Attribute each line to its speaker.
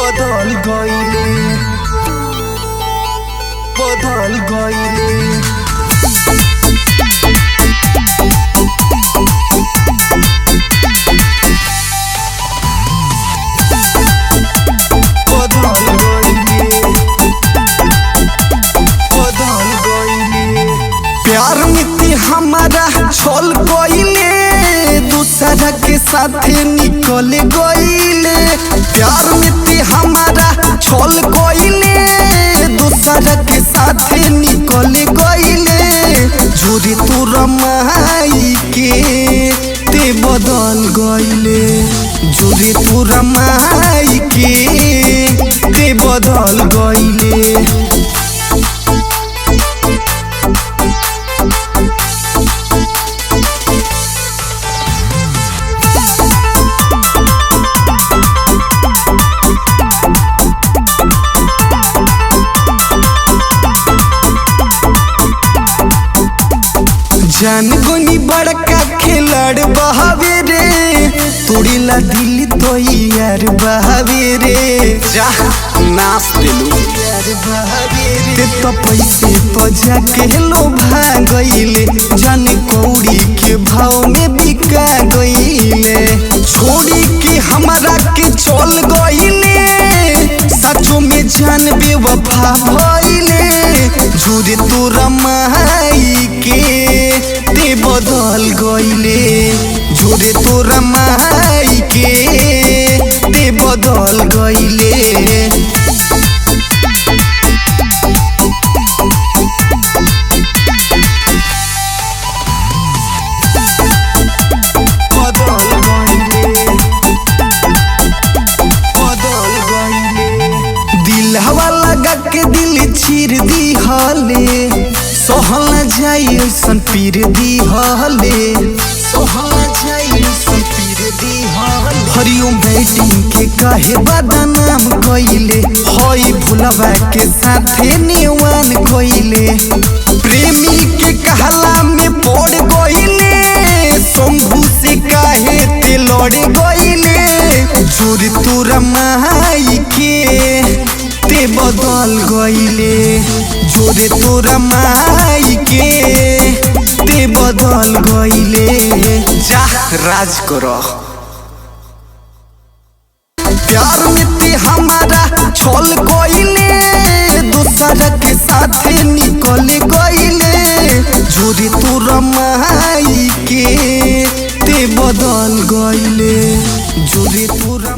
Speaker 1: बदल गइले बदल गइले प्यार में हमारा छोल गइले दूसरा के साथे निकल गइले। प्यार में हमारा छोल गइले दूसरा के साथे निकल गइले। जोरी तोरा माई के ते बदल गइले। जोरी तोरा माई के ते बदल गइले। जान गोनी बड़का खिलाड़ बहावे रे तोड़ी ला दिल तो यार बहावे रे। जा नाच दिलू यार बहावे रे ते तो पैसे तो जाके लो भागइले। जाने कौड़ी के भाव में बिका गइले। छोड़ी के हमारा के चल गइले सचो में जान बेवफा भइले। जोरे तोरा माई के ते बदल गइले। जोरे तोरा माई के ते बदल गइले। दिलवा लगा के दिल चीर दी हाले। सोहल जाई ऐसन पीर दी हाले। सोहल जाई ऐसन पीर दी हाले। हरिओम बैटिंग के काहे बदनाम कइले। हई भुलवा के साथे नेवान कइले। प्रेमी के कहला में पड़ गइले। शंभू से काहे ते लड़ गइले। जोर तोरा माई के ते बदल गइले। जोरे तोरा माई के ते बदल गइले। जा राज करो। प्यार में हमारा छोल गइले दूसरा के साथे निकल गइले। जोरे तोरा माई के ते बदल गइले। जोरे तोरा